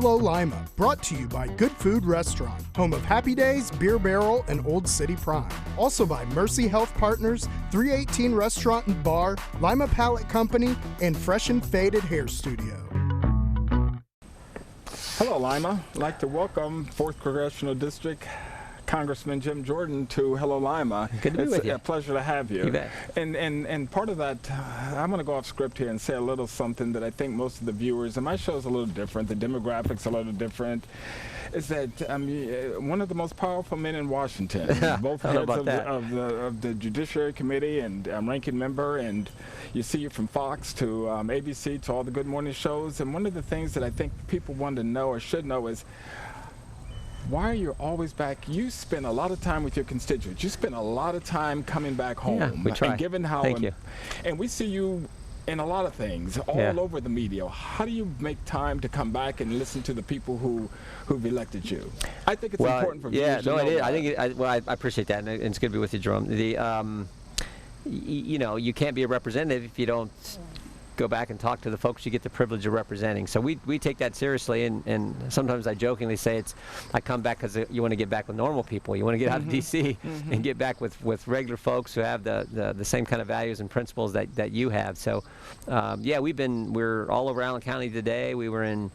Hello Lima, brought to you by Good Food Restaurant, home of Happy Days, Beer Barrel, and Old City Prime. Also by Mercy Health Partners, 318 Restaurant and Bar, Lima Palette Company, and Fresh and Faded Hair Studio. Hello Lima, I'd like to welcome 4th Congressional District Congressman Jim Jordan to Hello Lima. Good to be with you. It's a pleasure to have you. You bet. And part of that, I'm going to go off script here and say a little something that I think most of the viewers, and my show is a little different, the demographics are a little different, is that one of the most powerful men in Washington, both heads of the Judiciary Committee and ranking member, and you see you from Fox to ABC to all the Good Morning shows, and one of the things that I think people want to know or should know is, why are you always back? You spend a lot of time with your constituents. You spend a lot of time coming back home. Yeah, we try. And given how, Thank you. And we see you in a lot of things, all over the media. How do you make time to come back and listen to the people who've elected you? I think it's important for viewers to know it is. that. I appreciate that, and it's good to be with you, Jerome. You know, you can't be a representative if you don't go back and talk to the folks you get the privilege of representing. So we take that seriously, and sometimes I jokingly say I come back because you want to get back with normal people. You want to get out of D.C. and get back with regular folks who have the same kind of values and principles that you have. So yeah, we're all over Allen County today. We were in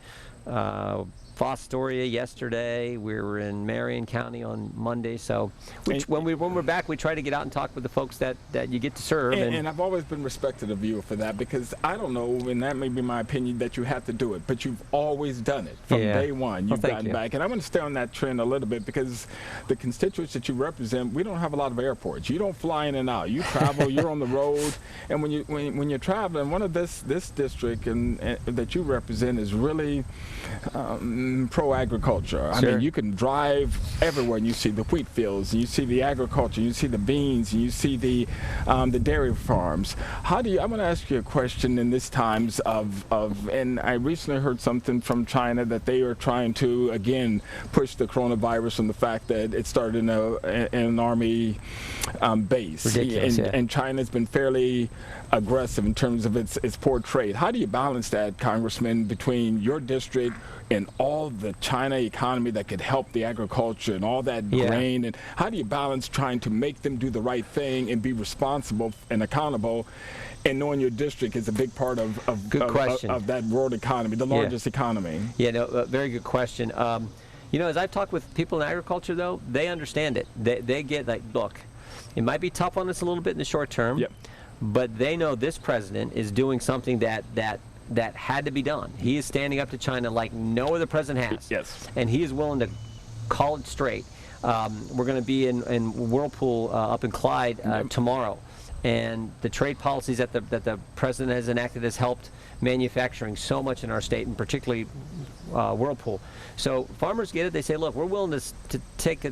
Fostoria yesterday. We were in Marion County on Monday. So when we're back, we try to get out and talk with the folks that you get to serve. And I've always been respected of you for that, because I don't know, and that may be my opinion, that you have to do it, but you've always done it from day one. You've gotten back, and I'm going to stay on that trend a little bit, because the constituents that you represent, we don't have a lot of airports. You don't fly in and out. You travel. You're on the road, and when you're traveling, one of this district and that you represent is really pro-agriculture. I mean, you can drive everywhere and you see the wheat fields, and you see the agriculture, you see the beans, and you see the dairy farms. I'm going to ask you a question in this times and I recently heard something from China that they are trying to, again, push the coronavirus on the fact that it started in an army base. Ridiculous, and China's been fairly aggressive in terms of its poor trade. How do you balance that, Congressman, between your district and all the China economy that could help the agriculture and all that grain? And how do you balance trying to make them do the right thing and be responsible and accountable, and knowing your district is a big part of that world economy, the largest economy? Yeah, no, very good question. You know, as I've talked with people in agriculture, though, they understand it. They get, like, look, it might be tough on us a little bit in the short term, but they know this president is doing something that had to be done. He is standing up to China like no other president has. Yes. And he is willing to call it straight. We're going to be in Whirlpool up in Clyde tomorrow. And the trade policies that the president has enacted has helped manufacturing so much in our state, and particularly Whirlpool. So farmers get it. They say, look, we're willing to take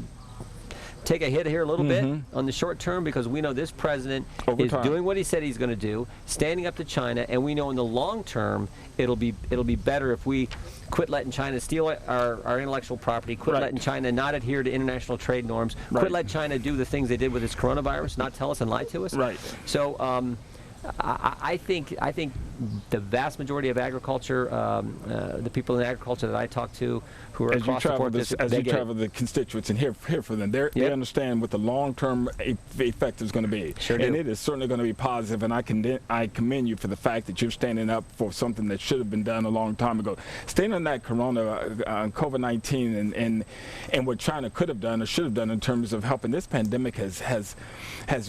a hit here a little bit on the short term, because we know this president is doing what he said he's going to do, standing up to China, and we know in the long term it'll be better if we quit letting China steal our intellectual property, quit letting China not adhere to international trade norms, quit letting China do the things they did with this coronavirus, not tell us and lie to us. So I think the vast majority of agriculture, the people in agriculture that I talk to who are across the board, as you travel the constituents and hear from them, they understand what the long-term effect is going to be. Sure do. And it is certainly going to be positive, and I commend you for the fact that you're standing up for something that should have been done a long time ago. Staying on that COVID-19 and what China could have done or should have done in terms of helping, this pandemic has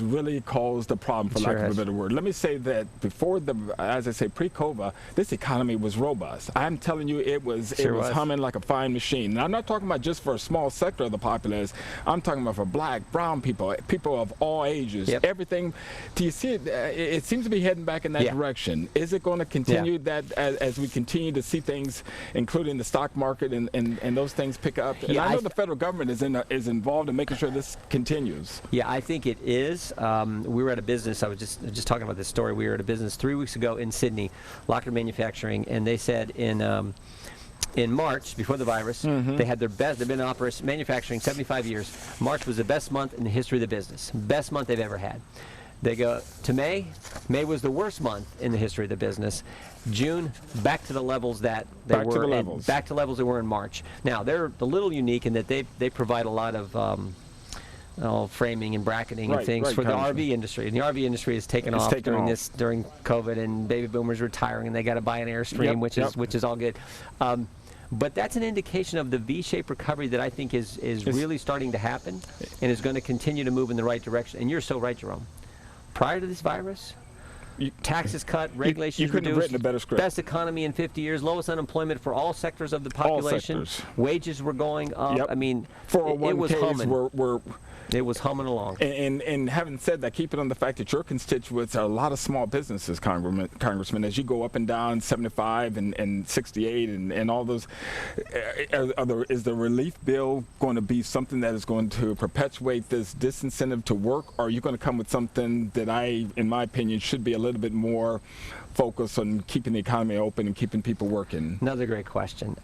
really caused a problem, for lack of a better word. Let me say that before as I say, pre-COVID, this economy was robust. I'm telling you, it was humming like a fine machine. And I'm not talking about just for a small sector of the populace. I'm talking about for black, brown people of all ages, everything. Do you see it? It seems to be heading back in that direction. Is it going to continue that as we continue to see things, including the stock market and those things pick up? And I know the federal government is involved in making sure this continues. Yeah, I think it is. We were at a business, I was just talking about this story. We were at a business 3 weeks ago in Sydney, Lockyer Manufacturing, and they said in March, before the virus, they had their best. They've been in operation manufacturing 75 years. March was the best month in the history of the business. Best month they've ever had. They go to May. May was the worst month in the history of the business. June, back to the levels that they Back to were. the levels. Back to levels they were in March. Now, they're a little unique in that they provide a lot of framing and bracketing and things for the RV industry. And the RV industry has taken off during COVID, and baby boomers retiring, and they got to buy an Airstream, which is all good. But that's an indication of the V-shaped recovery that I think is really starting to happen and is going to continue to move in the right direction. And you're so right, Jerome. Prior to this virus, taxes cut, regulations you couldn't reduced, have written a better script. Best economy in 50 years, lowest unemployment for all sectors of the population. All sectors. Wages were going up. I mean, 401ks it was humming. were It was humming along. And having said that, keep it on the fact that your constituents are a lot of small businesses, Congressman, as you go up and down 75 and 68 and all those. Is the relief bill going to be something that is going to perpetuate this disincentive to work, or are you going to come with something that in my opinion, should be a little bit more focused on keeping the economy open and keeping people working? Another great question.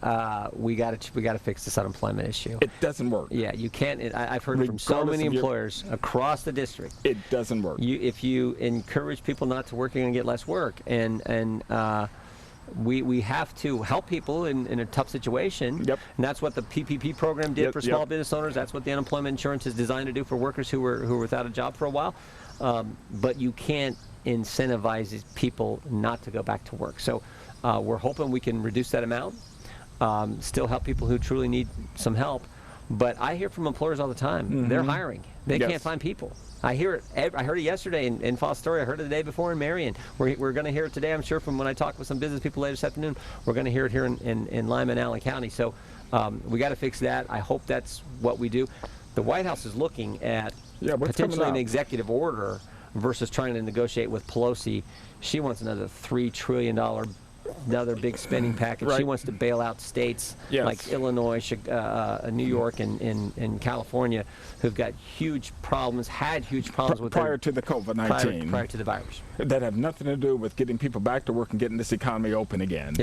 We got to fix this unemployment issue. It doesn't work. Yeah, you can't. I've heard from so many employers across the district. It doesn't work. If you encourage people not to work, you're going to get less work. And we have to help people in a tough situation. Yep. And that's what the PPP program did for small business owners. That's what the unemployment insurance is designed to do for workers who were without a job for a while. But you can't incentivize people not to go back to work. So we're hoping we can reduce that amount, still help people who truly need some help. But I hear from employers all the time, they're hiring. They can't find people. I hear it. I heard it yesterday in Fostoria. I heard it the day before in Marion. We're going to hear it today, I'm sure, from when I talk with some business people later this afternoon. We're going to hear it here in Lima and Allen County. So we got to fix that. I hope that's what we do. The White House is looking at potentially an executive order versus trying to negotiate with Pelosi. She wants another $3 trillion, another big spending package. She wants to bail out states like Illinois, New York, and California, who've got huge problems, had huge problems with prior to the COVID-19. Prior to the virus. That have nothing to do with getting people back to work and getting this economy open again.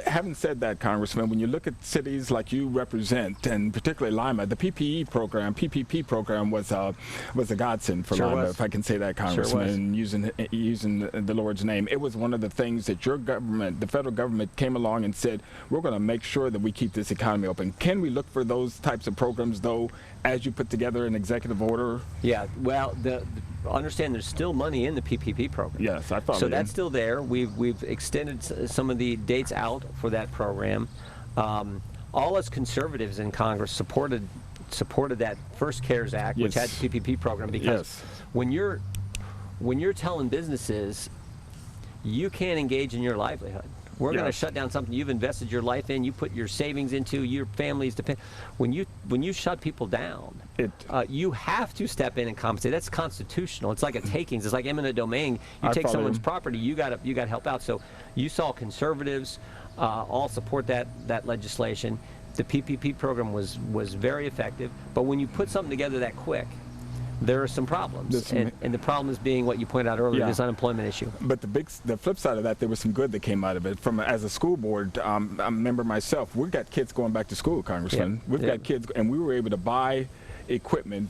Having said that, Congressman, when you look at cities like you represent, and particularly Lima, the PPP program was a godsend for Lima, if I can say that, Congressman, using the Lord's name. It was one of the things that your government, the federal government, came along and said, we're going to make sure that we keep this economy open. Can we look for those types of programs, though, as you put together an executive order? Yeah, well, understand there's still money in the PPP program. Yes, I follow. So that's still there. We've extended some of the dates out for that program. All us conservatives in Congress supported that first CARES Act, which had the PPP program, because when you're telling businesses you can't engage in your livelihood, we're going to shut down something you've invested your life in, you put your savings into, your families depend. When you shut people down, you have to step in and compensate. That's constitutional. It's like a takings. It's like eminent domain. You take someone's property, you got to help out. So you saw conservatives all support that legislation. The PPP program was very effective, but when you put something together that quick, there are some problems, and the problem is being what you pointed out earlier, this unemployment issue. But the flip side of that, there was some good that came out of it. As a school board, I remember myself, we've got kids going back to school, Congressman. We've got kids, and we were able to buy equipment,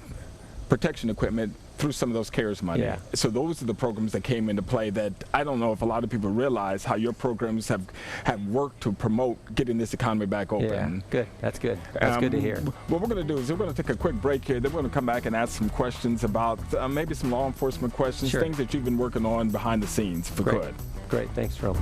protection equipment, through some of those CARES money. So those are the programs that came into play that I don't know if a lot of people realize how your programs have worked to promote getting this economy back open. Yeah, good. That's good. That's good to hear. What we're going to do is we're going to take a quick break here. Then we're going to come back and ask some questions about maybe some law enforcement questions, things that you've been working on behind the scenes for good. Great. Thanks, Jerome.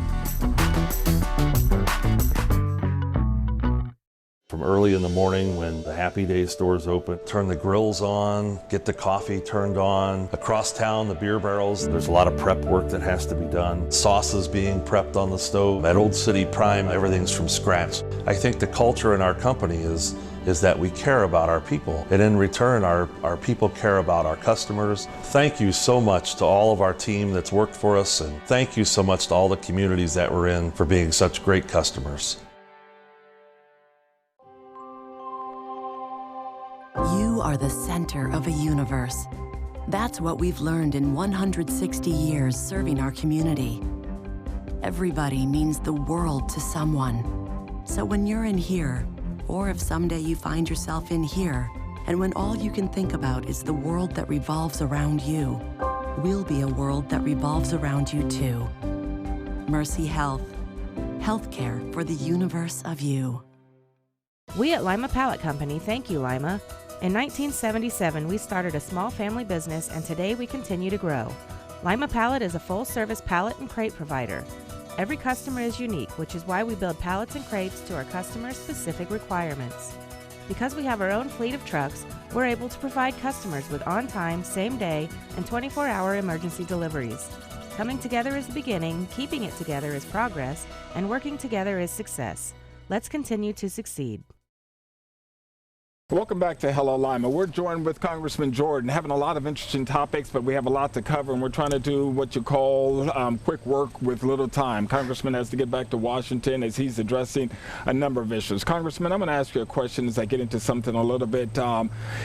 From early in the morning when the Happy Days stores open, turn the grills on, get the coffee turned on. Across town, the beer barrels, there's a lot of prep work that has to be done. Sauces being prepped on the stove. At Old City Prime, everything's from scratch. I think the culture in our company is that we care about our people. And in return, our people care about our customers. Thank you so much to all of our team that's worked for us, and thank you so much to all the communities that we're in for being such great customers. You are the center of a universe. That's what we've learned in 160 years serving our community. Everybody means the world to someone. So when you're in here, or if someday you find yourself in here, and when all you can think about is the world that revolves around you, we'll be a world that revolves around you too. Mercy Health. Healthcare for the universe of you. We at Lima Pallet Company thank you, Lima. In 1977, we started a small family business, and today we continue to grow. Lima Pallet is a full-service pallet and crate provider. Every customer is unique, which is why we build pallets and crates to our customers' specific requirements. Because we have our own fleet of trucks, we're able to provide customers with on-time, same-day, and 24-hour emergency deliveries. Coming together is the beginning, keeping it together is progress, and working together is success. Let's continue to succeed. Welcome back to Hello Lima. We're joined with Congressman Jordan, having a lot of interesting topics, but we have a lot to cover, and we're trying to do what you call quick work with little time. Congressman has to get back to Washington as he's addressing a number of issues. Congressman, I'm going to ask you a question as I get into something a little bit.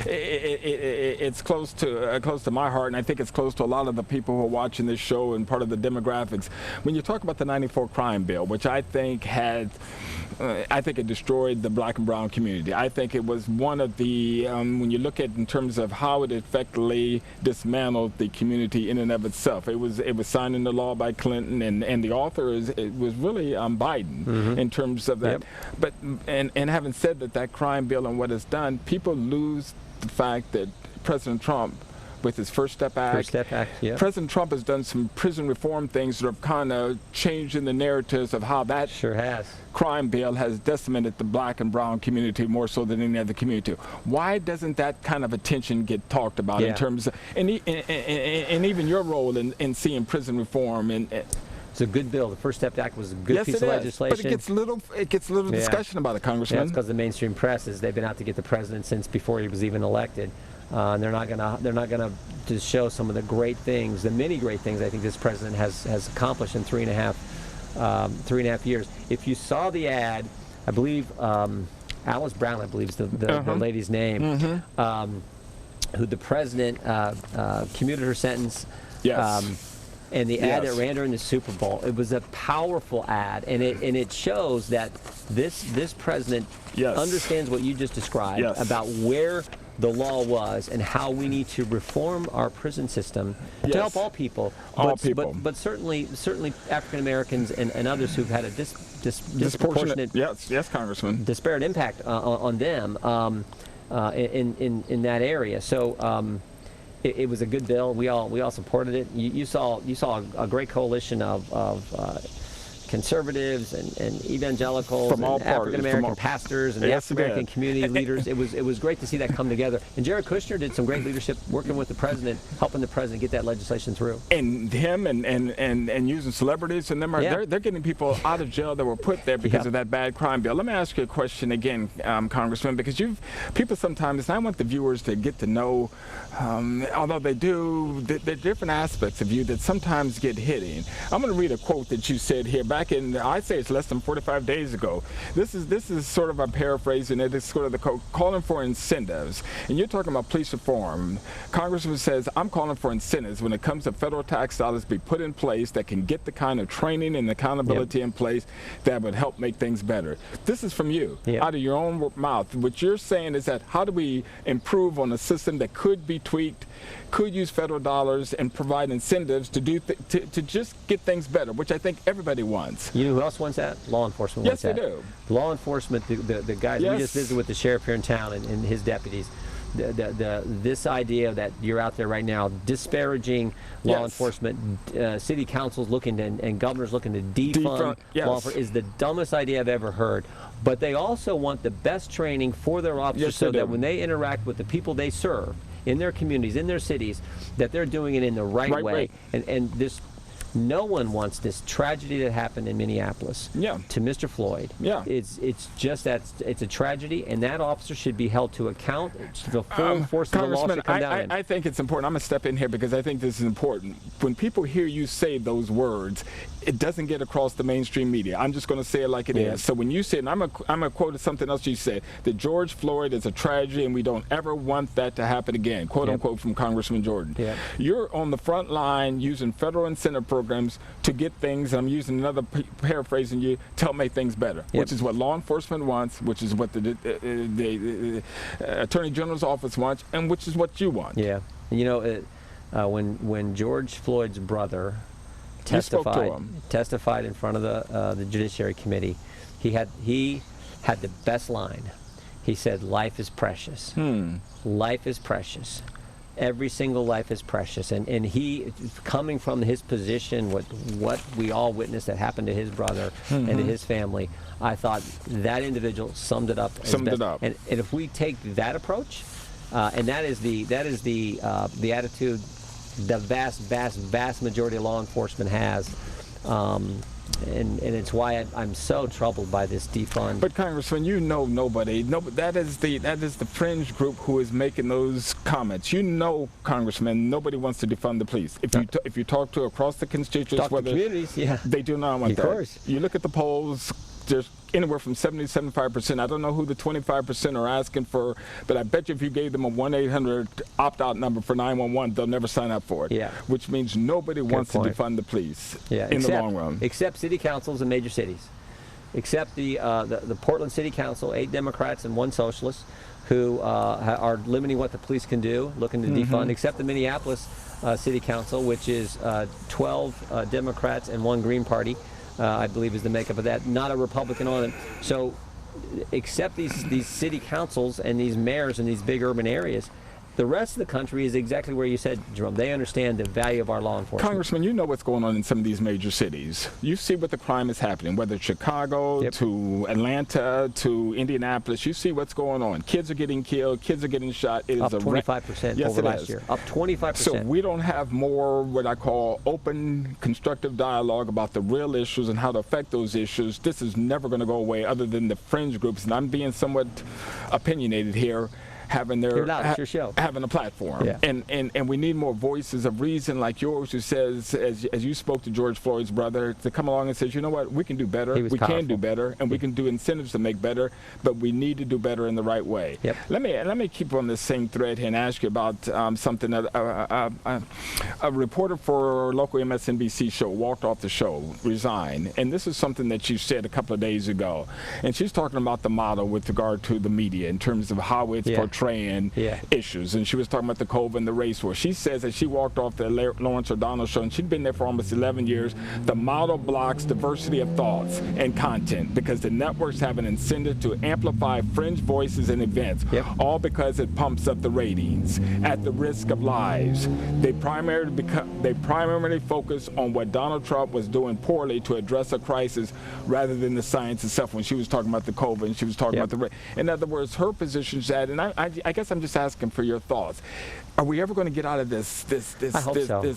It's close to my heart, and I think it's close to a lot of the people who are watching this show and part of the demographics. When you talk about the '94 crime bill, which I think it destroyed the black and brown community. I think it was one of the, when you look at in terms of how it effectively dismantled the community in and of itself. It was signed into law by Clinton, and the author was really Biden in terms of that. Yep. But and having said that crime bill and what it's done, people lose the fact that President Trump, with his First Step Act. Yeah. President Trump has done some prison reform things that have kind of changed in the narratives of how that crime bill has decimated the black and brown community more so than any other community. Why doesn't that kind of attention get talked about in terms of, and even your role in seeing prison reform and it's a good bill. The First Step Act was a good piece of legislation. But it gets little discussion about it, Congressman. Yeah, it's because the mainstream press they've been out to get the president since before he was even elected. And they're not gonna just show some of the great things, the many great things I think this president has accomplished in three and a half years. If you saw the ad, I believe Alice Brown, I believe is the lady's name, who the president commuted her sentence. Yes. And the ad that ran during the Super Bowl, it was a powerful ad, and it shows that this president understands what you just described about where the law was and how we need to reform our prison system to help all people. But certainly African Americans and others who've had a disproportionate Congressman, disparate impact on them in that area. So. It was a good bill. We all supported it. You saw a great coalition of conservatives and evangelicals from and African American pastors and African American community leaders. It was great to see that come together. And Jared Kushner did some great leadership working with the president, helping the president get that legislation through. And him and using celebrities and them they're getting people out of jail that were put there because of that bad crime bill. Let me ask you a question again, Congressman, because people sometimes, and I want the viewers to get to know, although they do, there are different aspects of you that sometimes get hidden. I'm going to read a quote that you said here back in, I'd say it's less than 45 days ago. This is sort of a paraphrase, and it is sort of the calling for incentives. And you're talking about police reform. Congressman says, I'm calling for incentives when it comes to federal tax dollars be put in place that can get the kind of training and accountability in place that would help make things better. This is from you, out of your own mouth. What you're saying is that how do we improve on a system that could be tweaked, could use federal dollars and provide incentives to do to just get things better, which I think everybody wants. You know who else wants that? Law enforcement wants that. Yes, they do. Law enforcement, the guys, we just visited with the sheriff here in town and his deputies. This idea that you're out there right now disparaging law enforcement, city councils looking and governors looking to defund law enforcement is the dumbest idea I've ever heard. But they also want the best training for their officers so that when they interact with the people they serve in their communities, in their cities, that they're doing it in the right way. And this, no one wants this tragedy that happened in Minneapolis to Mr. Floyd. It's just that it's a tragedy, and that officer should be held to account. The full force of the law should come down. I think it's important. I'm going to step in here because I think this is important. When people hear you say those words, it doesn't get across the mainstream media. I'm just going to say it like it is. So when you say, and I'm going to quote something else you said, that George Floyd is a tragedy and we don't ever want that to happen again, quote unquote, from Congressman Jordan. You're on the front line using federal incentive programs to get things, and I'm using another paraphrasing you, to help make things better, which is what law enforcement wants, which is what the Attorney General's office wants, and which is what you want. You know, when George Floyd's brother testified in front of the Judiciary Committee. He had the best line. He said, "Life is precious. Life is precious. Every single life is precious." And he, coming from his position, what we all witnessed that happened to his brother and to his family, I thought that individual summed it up. And if we take that approach, and that is the attitude the vast majority of law enforcement has. And it's why I'm so troubled by this defund. But Congressman, nobody. That is the fringe group who is making those comments. Congressman, nobody wants to defund the police. If you talk to across the constituents, communities, they do not want that. Of course. You look at the polls. There's anywhere from 70 to 75%. I don't know who the 25% are asking for, but I bet you if you gave them a 1-800 opt-out number for 911, they'll never sign up for it. Yeah. Which means nobody wants to defund the police in the long run. Except city councils in major cities. Except the Portland City Council, 8 Democrats and 1 socialist, who are limiting what the police can do, looking to defund. Except the Minneapolis City Council, which is 12 Democrats and 1 Green Party. I believe is the makeup of that, not a Republican on it. So except these city councils and these mayors in these big urban areas, the rest of the country is exactly where you said, Jerome. They understand the value of our law enforcement. Congressman, you know what's going on in some of these major cities. You see what the crime is happening, whether it's Chicago to Atlanta to Indianapolis. You see what's going on. Kids are getting killed. Kids are getting shot. It is up 25% over last year. Up 25%. So we don't have more what I call open, constructive dialogue about the real issues and how to affect those issues. This is never going to go away other than the fringe groups, and I'm being somewhat opinionated here, having having a platform. Yeah. And we need more voices of reason like yours who says, as you spoke to George Floyd's brother, to come along and says, you know what, we can do better, we can do better, and we can do incentives to make better, but we need to do better in the right way. Yep. Let me keep on this same thread here and ask you about something that a reporter for local MSNBC show walked off the show, resigned, and this is something that she said a couple of days ago, and she's talking about the model with regard to the media in terms of how it's portraying issues, and she was talking about the COVID and the race war. She says that she walked off the Lawrence O'Donnell show, and she'd been there for almost 11 years. The model blocks diversity of thoughts and content because the networks have an incentive to amplify fringe voices and events, all because it pumps up the ratings at the risk of lives. They primarily focus on what Donald Trump was doing poorly to address a crisis rather than the science itself. When she was talking about the COVID and she was talking about the in other words, her position is that, and I guess I'm just asking for your thoughts. Are we ever going to get out of this? I hope so.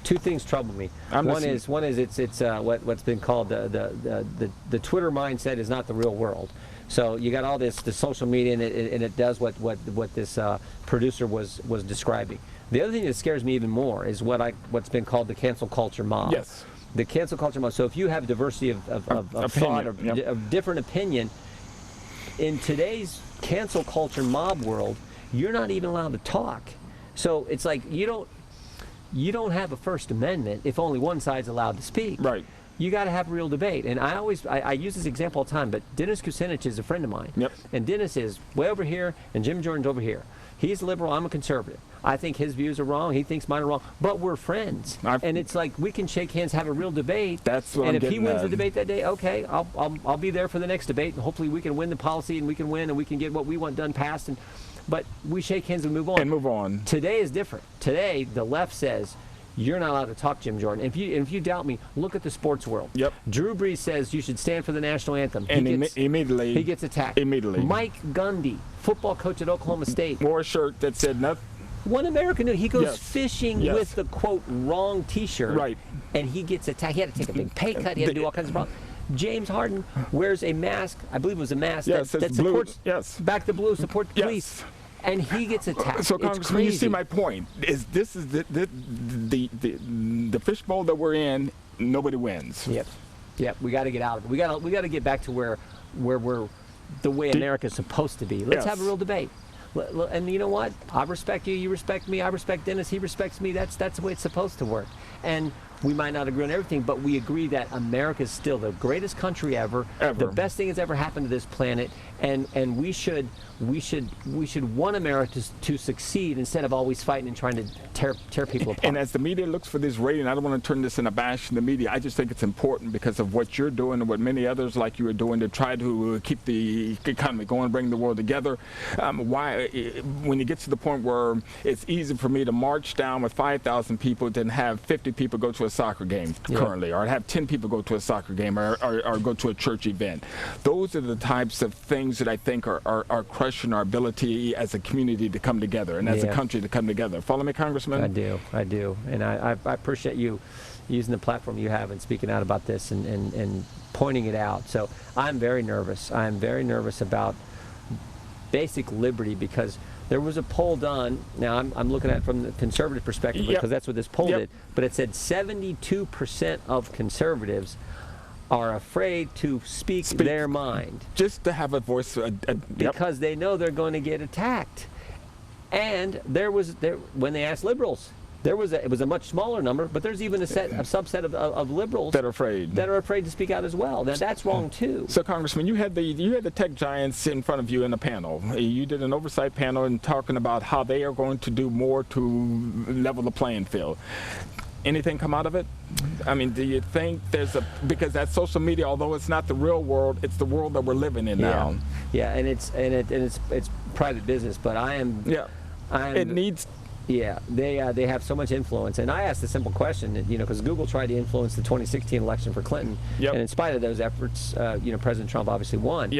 Two things trouble me. One is it's what's been called the Twitter mindset is not the real world. So you got all the social media, and it does what this producer was describing. The other thing that scares me even more is what's been called the cancel culture mob. Yes. The cancel culture mob. So if you have diversity of thought or of different opinion, in today's cancel culture mob world, you're not even allowed to talk. So it's like you don't have a First Amendment if only one side's allowed to speak. Right. You got to have real debate. And I use this example all the time, but Dennis Kucinich is a friend of mine. Yep. And Dennis is way over here, and Jim Jordan's over here. He's a liberal, I'm a conservative. I think his views are wrong, he thinks mine are wrong, but we're friends. And it's like we can shake hands, have a real debate. That's what and I'm if he getting wins at. the debate that day, okay, I'll be there for the next debate, and hopefully we can win the policy, and we can win, and we can get what we want done passed. But we shake hands and move on. And move on. Today is different. Today, the left says, you're not allowed to talk, Jim Jordan. If you doubt me, look at the sports world. Yep. Drew Brees says you should stand for the national anthem. And immediately he gets attacked. Immediately. Mike Gundy, football coach at Oklahoma State, wore a shirt that said nothing. One American knew he goes fishing with the quote wrong T-shirt. Right. And he gets attacked. He had to take a big pay cut. He had to do all kinds of problems. James Harden wears a mask. I believe it was a mask that supports back the blue, support the police. And he gets attacked. So, Congressman, you see my point. This is the fishbowl that we're in. Nobody wins. Yep. We got to get out of it. We got to get back to where we're the way America's supposed to be. Let's have a real debate. And you know what? I respect you. You respect me. I respect Dennis. He respects me. That's the way it's supposed to work. And We might not agree on everything, but we agree that America is still the greatest country ever. The best thing that's ever happened to this planet, and we should want America to succeed instead of always fighting and trying to tear people apart. And as the media looks for this rating, I don't want to turn this in a bash in the media. I just think it's important because of what you're doing and what many others like you are doing to try to keep the economy going, bring the world together. Why, when it gets to the point where it's easy for me to march down with 5,000 people than have 50 people go to a soccer game currently, or have 10 people go to a soccer game, or go to a church event. Those are the types of things that I think are crushing our ability as a community to come together and as a country to come together. Follow me, Congressman? I do. And I appreciate you using the platform you have and speaking out about this and pointing it out. So I'm very nervous. I'm very nervous about basic liberty because there was a poll done. Now I'm looking at it from the conservative perspective because that's what this poll did. But it said 72% of conservatives are afraid to speak their mind. Just to have a voice. Because they know they're going to get attacked. And when they asked liberals, it was a much smaller number, but there's even a subset of liberals that are afraid to speak out as well. Now that's wrong too. So, Congressman, you had the tech giants in front of you in a panel. You did an oversight panel and talking about how they are going to do more to level the playing field. Anything come out of it? I mean, do you think because that social media, although it's not the real world, it's the world that we're living in now. Yeah, and it's private business, but it needs. Yeah, they have so much influence, and I asked a simple question, because Google tried to influence the 2016 election for Clinton, and in spite of those efforts, President Trump obviously won.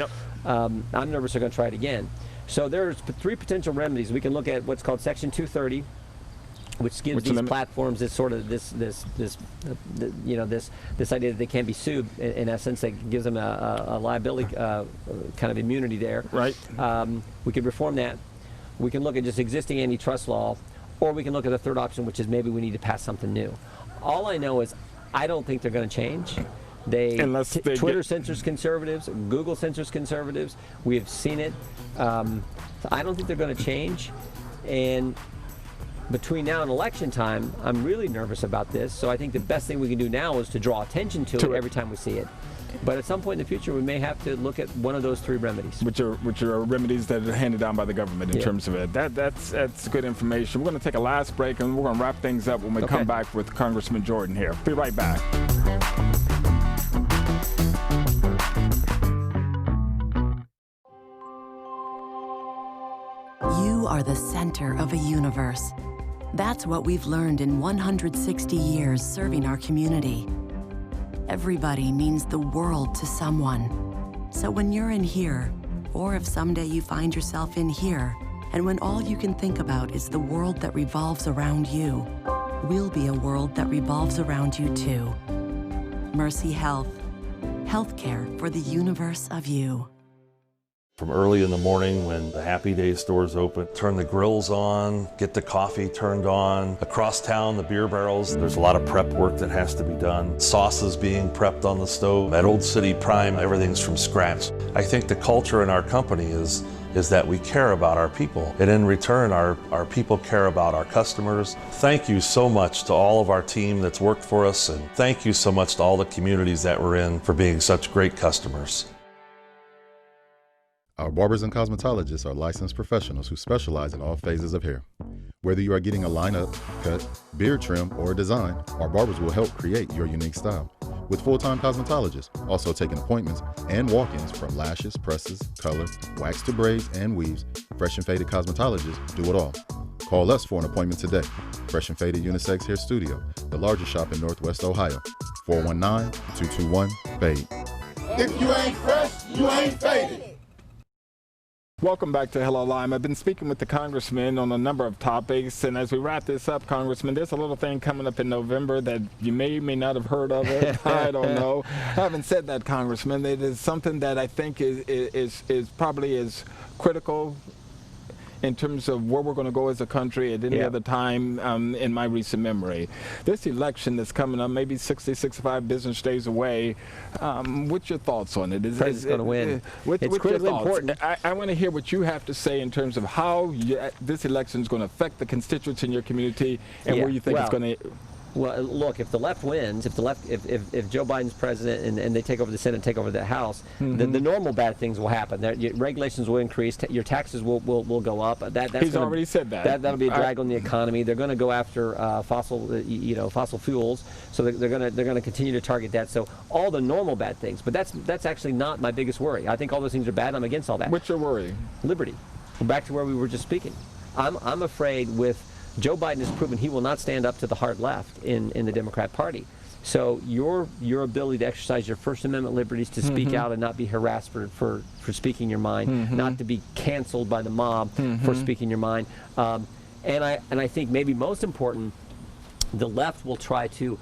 I'm nervous they're going to try it again. So there's 3 potential remedies. We can look at what's called Section 230. Which gives these platforms this sort of this idea that they can't be sued. In essence, it gives them a liability kind of immunity there. Right. We could reform that. We can look at just existing antitrust law, or we can look at the third option, which is maybe we need to pass something new. All I know is I don't think they're going to change. Twitter censors conservatives, Google censors conservatives. We have seen it. So I don't think they're going to change. And between now and election time, I'm really nervous about this. So I think the best thing we can do now is to draw attention to it every time we see it. But at some point in the future, we may have to look at one of those 3 remedies. Which are remedies that are handed down by the government in terms of it. That's good information. We're going to take a last break, and we're going to wrap things up when we come back with Congressman Jordan here. Be right back. You are the center of a universe. That's what we've learned in 160 years serving our community. Everybody means the world to someone. So when you're in here, or if someday you find yourself in here, and when all you can think about is the world that revolves around you, we'll be a world that revolves around you too. Mercy Health. Healthcare for the universe of you. From early in the morning when the Happy Days stores open, turn the grills on, get the coffee turned on. Across town, the beer barrels, there's a lot of prep work that has to be done. Sauces being prepped on the stove. At Old City Prime, everything's from scratch. I think the culture in our company is that we care about our people. And in return, our people care about our customers. Thank you so much to all of our team that's worked for us, and thank you so much to all the communities that we're in for being such great customers. Our barbers and cosmetologists are licensed professionals who specialize in all phases of hair. Whether you are getting a line-up, cut, beard trim, or a design, our barbers will help create your unique style. With full-time cosmetologists, also taking appointments and walk-ins from lashes, presses, color, wax to braids, and weaves, Fresh and Faded cosmetologists do it all. Call us for an appointment today. Fresh and Faded Unisex Hair Studio, the largest shop in Northwest Ohio. 419-221-FADE. If you ain't fresh, you ain't faded. Welcome back to Hello Lima. I've been speaking with the Congressman on a number of topics, and as we wrap this up, Congressman, there's a little thing coming up in November that you may not have heard of it. I don't know. Having said that, Congressman, it is something that I think is probably as critical in terms of where we're going to go as a country at any other time in my recent memory. This election that's coming up, maybe 60, 65 business days away, what's your thoughts on it? President's going to win. It's critically important. I want to hear what you have to say in terms of how this election is going to affect the constituents in your community and where you think it's going to... Well, look, if the left wins, if Joe Biden's president and they take over the Senate and take over the House, the normal bad things will happen. Regulations will increase. Your taxes will go up. He's already said that. That'll be a drag on the economy. They're going to go after fossil fuels. So they're going to continue to target that. So all the normal bad things. But that's actually not my biggest worry. I think all those things are bad. I'm against all that. What's your worry? Liberty. Back to where we were just speaking. I'm afraid with Joe Biden has proven he will not stand up to the hard left in the Democrat Party. So your ability to exercise your First Amendment liberties to speak out and not be harassed for speaking your mind, not to be canceled by the mob for speaking your mind, and I think maybe most important, the left will try to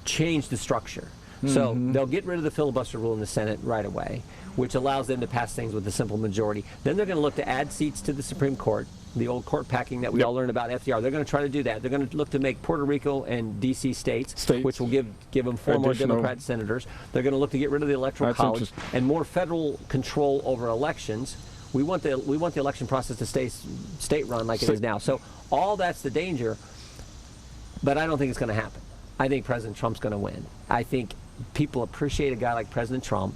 change the structure. So they'll get rid of the filibuster rule in the Senate right away, which allows them to pass things with a simple majority. Then they're going to look to add seats to the Supreme Court, the old court packing that we all learned about FDR. They're going to try to do that. They're going to look to make Puerto Rico and D.C. states, which will give them 4 more Democrat senators. They're going to look to get rid of the Electoral College and more federal control over elections. We want the election process to stay state-run like it is now. So all that's the danger, but I don't think it's going to happen. I think President Trump's going to win. I think people appreciate a guy like President Trump,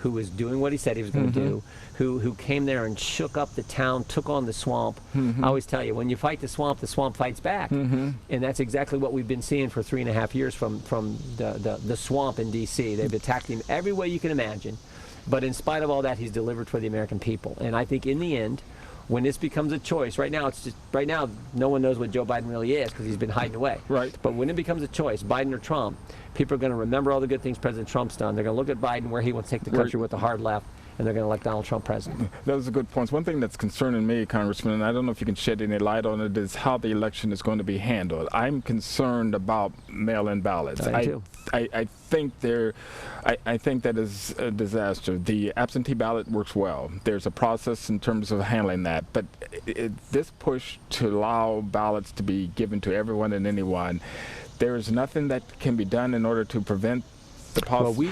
who was doing what he said he was going to do, who came there and shook up the town, took on the swamp. I always tell you, when you fight the swamp fights back. And that's exactly what we've been seeing for 3.5 years from the swamp in D.C. They've attacked him every way you can imagine. But in spite of all that, he's delivered for the American people. And I think in the end, when this becomes a choice, right now no one knows what Joe Biden really is because he's been hiding away. Right. But when it becomes a choice, Biden or Trump, people are going to remember all the good things President Trump's done. They're going to look at Biden where he wants to take the country with the hard left, and they're going to elect Donald Trump president. Those are good points. One thing that's concerning me, Congressman, and I don't know if you can shed any light on it, is how the election is going to be handled. I'm concerned about mail-in ballots. I think that is a disaster. The absentee ballot works well. There's a process in terms of handling that. But this push to allow ballots to be given to everyone and anyone, there is nothing that can be done in order to prevent the possibility.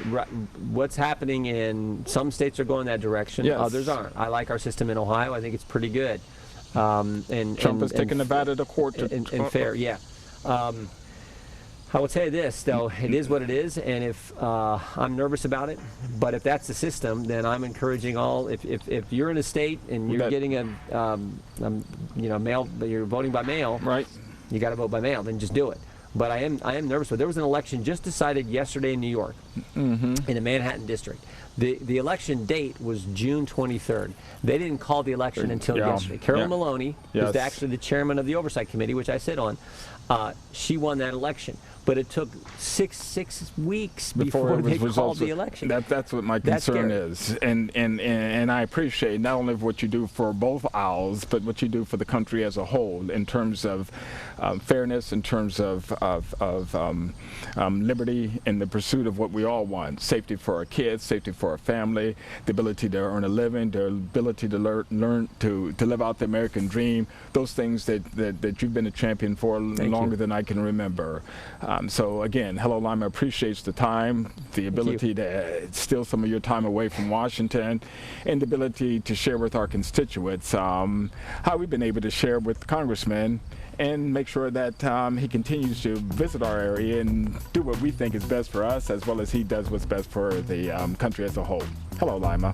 Well, what's happening in some states are going that direction. Yes. Others aren't. I like our system in Ohio. I think it's pretty good. Trump has taken the bat to the court. And fair, yeah. I will tell you this, though, it is what it is, and if I'm nervous about it, but if that's the system, then I'm encouraging all. If you're in a state and you're getting mail, you're voting by mail, right? You got to vote by mail. Then just do it. But I am nervous. But there was an election just decided yesterday in New York, in the Manhattan district. The election date was June 23rd. They didn't call the election until yesterday. Carol Maloney, who's actually the chairman of the Oversight Committee, which I sit on, she won that election. But it took six weeks before they called the election. That's what my concern is. And I appreciate not only what you do for both aisles, but what you do for the country as a whole in terms of fairness, in terms of liberty and the pursuit of what we all want. Safety for our kids, safety for our family, the ability to earn a living, the ability to learn to live out the American dream, those things that you've been a champion for longer than I can remember. So again, Hello Lima appreciates the time, the ability to steal some of your time away from Washington, and the ability to share with our constituents how we've been able to share with Congressman and make sure that he continues to visit our area and do what we think is best for us, as well as he does what's best for the country as a whole. Hello, Lima.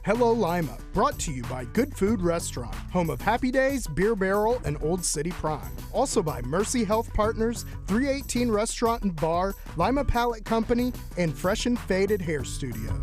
Hello Lima, brought to you by Good Food Restaurant, home of Happy Days, Beer Barrel, and Old City Prime. Also by Mercy Health Partners, 318 Restaurant and Bar, Lima Palette Company, and Fresh and Faded Hair Studio.